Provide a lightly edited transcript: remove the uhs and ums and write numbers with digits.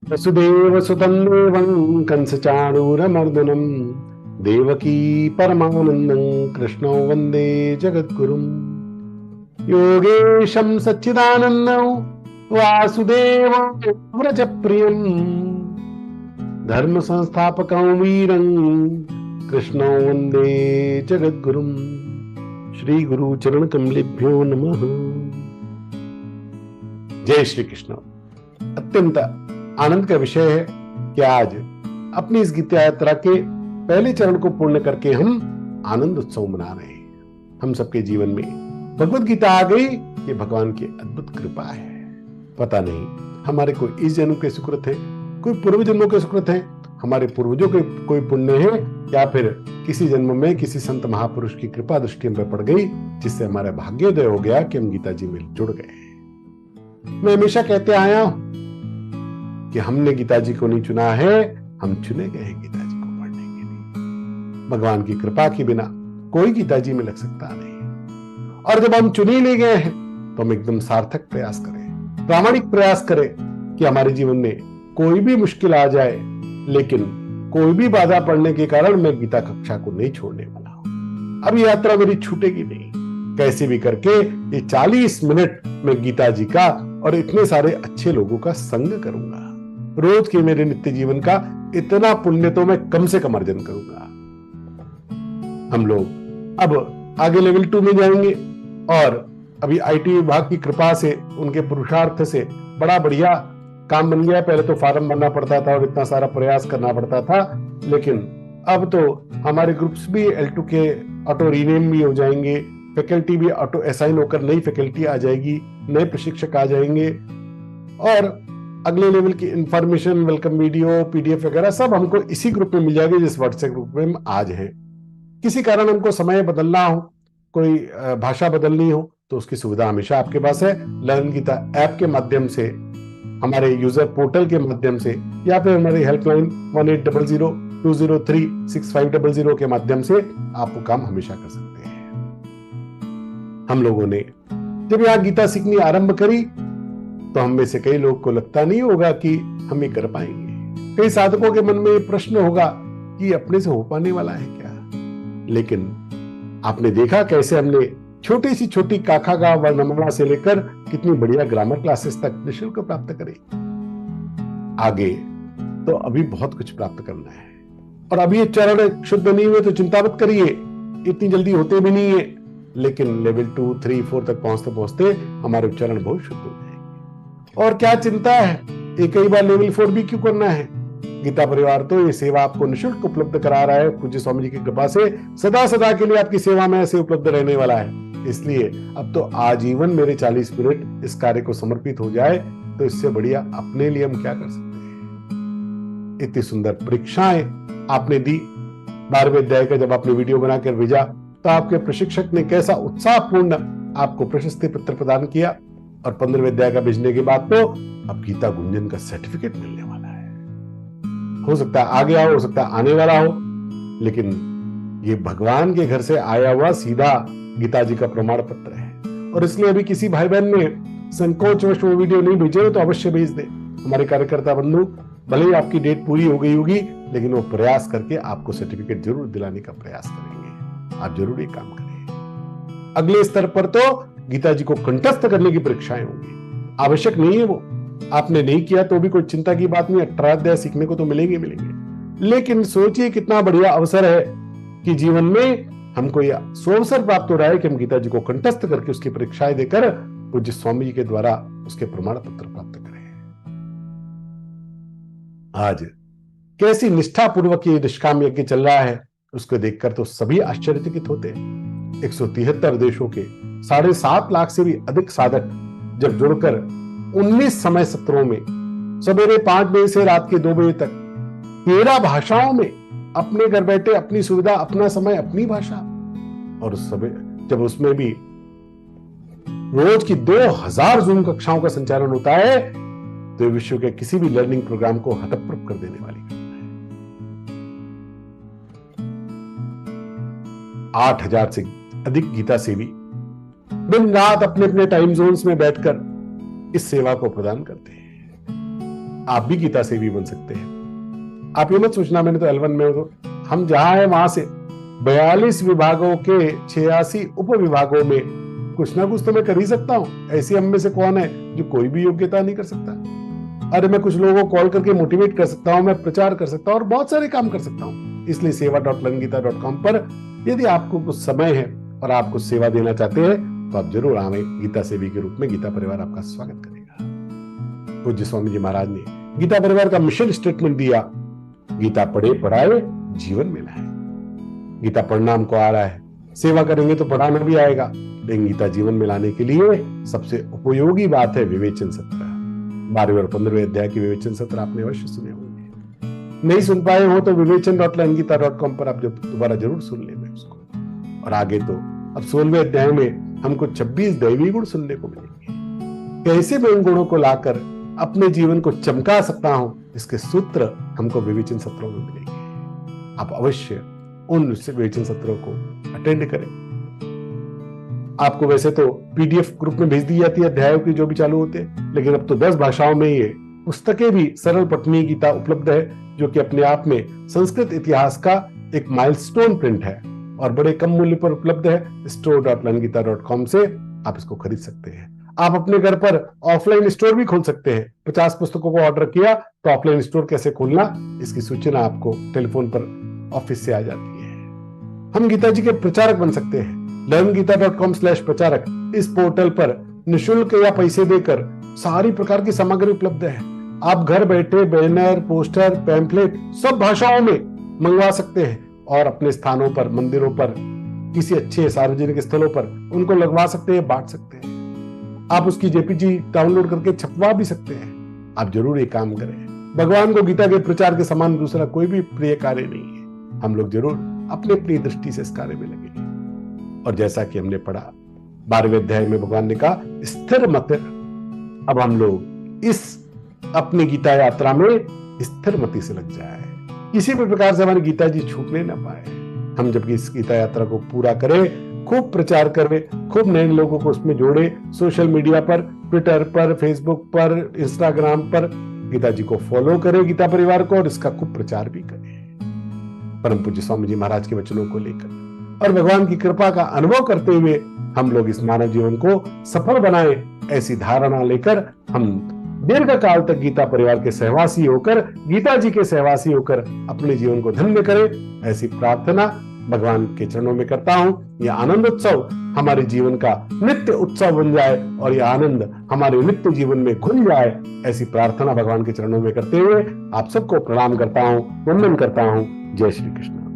वसुदेव सुतं देवं कंसचाणूरमर्दनं देवकी परमानन्दं कृष्णो वन्दे जगद्गुरुं योगेशं सच्चिदानन्दं वासुदेवं व्रजप्रियं धर्म संस्थापकं वीरं कृष्णो वन्दे जगद्गुरुं। श्री गुरु चरण कमलेभ्यो नमः। जय श्री कृष्ण। अत्यंत आनंद का विषय है कि आज अपनी इस गीता यात्रा के पहले चरण को पूर्ण करके हम आनंद उत्सव मना रहे हैं। हम सबके जीवन में भगवत गीता आ गई, ये भगवान की अद्भुत कृपा है। पता नहीं हमारे कोई इस जन्म के सुकृत है, कोई पूर्व जन्मों के सुकृत है, हमारे पूर्वजों के कोई पुण्य है, या फिर किसी जन्म में किसी संत महापुरुष की कृपा दृष्टि हम पे पड़ गई, जिससे हमारा भाग्योदय हो गया कि हम गीता जी में जुड़ गए। मैं हमेशा कहते आया हूं कि हमने गीता जी को नहीं चुना है, हम चुने गए हैं गीता जी को पढ़ने के लिए। भगवान की कृपा के बिना कोई गीता जी में लग सकता नहीं। और जब हम चुने ले गए हैं तो हम एकदम सार्थक प्रयास करें, प्रामाणिक प्रयास करें कि हमारे जीवन में कोई भी मुश्किल आ जाए, लेकिन कोई भी बाधा पड़ने के कारण मैं गीता कक्षा को नहीं छोड़ने वाला हूं। अब यात्रा मेरी छूटेगी नहीं। कैसे भी करके ये 40 मिनट में गीता जी का और इतने सारे अच्छे लोगों का संग करूंगा। रोज के मेरे नित्य जीवन का इतना पुण्य तो मैं कम से कम अर्जन करूंगा। हम लोग अब आगे लेवल 2 में जाएंगे और अभी आईटी विभाग की कृपा से, उनके पुरुषार्थ से बड़ा बढ़िया काम बन गया। पहले तो फार्म भरना पड़ता था और इतना सारा प्रयास करना पड़ता था, लेकिन अब तो हमारे ग्रुप्स भी L2 के ऑटो रीनेम भी हो जाएंगे, फैकल्टी भी ऑटो असाइन होकर नई फैकल्टी आ जाएगी, नए प्रशिक्षक आ जाएंगे, और अगले लेवल की इंफॉर्मेशन, वेलकम वीडियो, पीडीएफ वगैरह सब हमको इसी ग्रुप में मिल जाएगी जिस व्हाट्सएप ग्रुप में हम आज हैं। किसी कारण हमको समय बदलना हो, कोई भाषा बदलनी हो, तो उसकी सुविधा हमेशा आपके पास है। लर्न गीता ऐप के माध्यम से, हमारे यूजर पोर्टल के माध्यम से, या फिर हमारी हेल्पलाइन 1800-203-6500 के माध्यम से आप वो काम हमेशा कर सकते हैं। हम लोगों ने जब यहाँ गीता सीखनी आरंभ करी तो हम में से कई लोग को लगता नहीं होगा कि हम ये कर पाएंगे। कई साधकों के मन में प्रश्न होगा कि अपने से हो पाने वाला है क्या। लेकिन आपने देखा कैसे हमने छोटी सी छोटी काखा गा वर्णमाला से लेकर कितनी बढ़िया ग्रामर क्लासेस तक निःशुल्क प्राप्त करी। आगे तो अभी बहुत कुछ प्राप्त करना है, और अभी ये चरण शुद्ध नहीं हुए तो चिंता मत करिए, इतनी जल्दी होते भी नहीं है, लेकिन लेवल 2, 3, 4 तक पहुंचते पहुंचते हमारे उच्चारण बहुत शुद्ध हो जाएंगे। और क्या चिंता है, एक ही बार लेवल 4 भी क्यों करना है। गीता परिवार तो ये सेवा आपको निःशुल्क उपलब्ध करा रहा है। पूज्य स्वामी जी की कृपा से सदा सदा के लिए आपकी सेवा में ऐसे उपलब्ध रहने वाला है। इसलिए अब तो आजीवन मेरे 40 मिनट इस कार्य को समर्पित हो जाए, तो इससे बढ़िया अपने लिए हम क्या कर सकते हैं। इतनी सुंदर परीक्षाएं आपने दी। 12वें अध्याय का जब आपने वीडियो बनाकर भेजा तो आपके प्रशिक्षक ने कैसा उत्साहपूर्ण आपको प्रशस्ति पत्र प्रदान किया, और 15वें अध्याय का भेजने के बाद तो अब गीता गुंजन का सर्टिफिकेट मिलने वाला है। हो सकता है आगे आओ, हो सकता है आने वाला हो, लेकिन ये भगवान के घर से आया हुआ सीधा गीता जी का प्रमाण पत्र है। और इसलिए अभी किसी भाई बहन ने संकोचवश वो वीडियो नहीं भेजे तो अवश्य भेज दे। हमारे कार्यकर्ता बंधु, भले ही आपकी डेट पूरी हो गई होगी, लेकिन वो प्रयास करके आपको सर्टिफिकेट जरूर दिलाने का प्रयास करेंगे। आप जरूर एक काम करें। अगले स्तर पर तो गीता जी को कंठस्थ करने की परीक्षाएं होंगी। आवश्यक नहीं है वो, आपने नहीं किया तो भी कोई चिंता की बात नहीं। 18 अध्याय सीखने को तो मिलेंगे। लेकिन सोचिए कितना बढ़िया अवसर है कि जीवन में हमको यह सुअवसर प्राप्त हो रहा है कि हम गीता जी को कंठस्थ करके उसकी परीक्षाएं देकर पूज्य स्वामी जी के द्वारा उसके प्रमाण पत्र प्राप्त करें। आज कैसी निष्ठा पूर्वक ये निष्काम यज्ञ चल रहा है, उसको देखकर तो सभी आश्चर्यचकित होते हैं। 173 देशों के 7.5 लाख से भी अधिक साधक जब जुड़कर 19 समय सत्रों में सवेरे 5 बजे से रात के 2 बजे तक 13 भाषाओं में अपने घर बैठे, अपनी सुविधा, अपना समय, अपनी भाषा, और उस समय जब उसमें भी रोज की 2000 जूम कक्षाओं का संचालन होता है, तो विश्व के किसी भी लर्निंग प्रोग्राम को हतप्रभ कर देने वाली घटना है। 8000 से अधिक गीता सेवी दिन रात अपने अपने टाइम जोन्स में बैठकर इस सेवा को प्रदान करते हैं। आप भी गीता सेवी बन सकते हैं। आप ये मत सोचना मैंने तो L1 में हो, हम जहां हैं वहां से 42 विभागों के 86 उप विभागों में कुछ ना कुछ तो मैं कर ही सकता हूं। ऐसे हम में से कौन है जो कोई भी योग्यता नहीं कर सकता? अरे मैं कुछ लोगों को कॉल करके मोटिवेट कर सकता हूं, मैं प्रचार कर सकता हूं और बहुत सारे काम कर सकता हूं। इसलिए seva.learngita.com पर यदि आपको कुछ समय है और आप कुछ सेवा देना चाहते हैं तो आप जरूर आवे। गीता सेवी के रूप में गीता परिवार आपका स्वागत करेगा। पूज्य स्वामी जी महाराज ने गीता परिवार का मिशन स्टेटमेंट दिया, गीता पढ़े पढ़ाए जीवन में लाए। गीता पढ़ना हमको आ रहा है, सेवा करेंगे तो पढ़ाना भी आएगा, लेकिन गीता जीवन में लाने के लिए सबसे उपयोगी बात है विवेचन सत्र। 12वें और 15वें अध्याय की विवेचन सत्र आपने अवश्य सुने होंगे। नहीं सुन पाए हो तो विवेचन.learngita.com पर आप दोबारा जरूर सुन लेंगे उसको। और आगे तो अब 16वें अध्याय में हमको 26 दैवी गुण सुनने को मिलेंगे। कैसे मैं इन गुणों को लाकर अपने जीवन को चमका सकता हूं, इसके सूत्र हमको विवेचन सत्रों में मिलेंगे। आप अवश्य उन विवेचन सत्रों को अटेंड करें। आपको वैसे तो PDF ग्रुप में भेज दी जाती है अध्यायों की जो भी चालू होते हैं, लेकिन अब तो 10 भाषाओं में ये पुस्तकें भी सरल पठनीय गीता उपलब्ध है, जो कि अपने आप में संस्कृत इतिहास का एक माइलस्टोन प्रिंट है और बड़े कम मूल्य पर उपलब्ध है। store.learngita.com से आप इसको खरीद सकते हैं। आप अपने घर पर ऑफलाइन स्टोर भी खोल सकते हैं। 50 पुस्तकों को ऑर्डर किया तो ऑफलाइन स्टोर कैसे खोलना, इसकी सूचना आपको टेलीफोन पर ऑफिस से आ जाती है। हम गीता जी के प्रचारक बन सकते हैं। learngita.com/प्रचारक इस पोर्टल पर निःशुल्क या पैसे देकर सारी प्रकार की सामग्री उपलब्ध है। आप घर बैठे बैनर, पोस्टर, पैम्फलेट सब भाषाओं में मंगवा सकते हैं और अपने स्थानों पर, मंदिरों पर, किसी अच्छे सार्वजनिक स्थलों पर उनको लगवा सकते हैं, बांट सकते हैं। आप उसकी JPG डाउनलोड करके छपवा भी सकते हैं। आप जरूर ये काम करें। भगवान को गीता के प्रचार के समान दूसरा कोई भी प्रिय कार्य नहीं है। हम लोग जरूर अपनी अपनी दृष्टि से इस कार्य में लगे। और जैसा कि हमने पढ़ा 12वें अध्याय में भगवान ने कहा स्थिर मति। अब हम लोग इस अपनी गीता यात्रा में स्थिर मति से लग जाए, किसी भी प्रकार से हमारी गीता जी छूटने ना पाए। हम जबकि इस गीता यात्रा को पूरा करें, खूब प्रचार करें, खूब नए लोगों को उसमें जोड़े, सोशल मीडिया पर, ट्विटर पर, फेसबुक पर, इंस्टाग्राम पर गीता जी को फॉलो करें, गीता परिवार को, और इसका खूब प्रचार भी करें परम पूज्य स्वामी जी महाराज के वचनों को लेकर। और भगवान की कृपा का अनुभव करते हुए हम लोग इस मानव जीवन को सफल बनाए, ऐसी धारणा लेकर हम दीर्घ काल तक गीता परिवार के सहवासी होकर, गीता जी के सहवासी होकर अपने जीवन को धन्य करें, ऐसी प्रार्थना भगवान के चरणों में करता हूं। यह आनंद उत्सव हमारे जीवन का नित्य उत्सव बन जाए और यह आनंद हमारे नित्य जीवन में घुल जाए, ऐसी प्रार्थना भगवान के चरणों में करते हुए आप सबको प्रणाम करता हूं, वंदन करता हूं। जय श्री कृष्ण।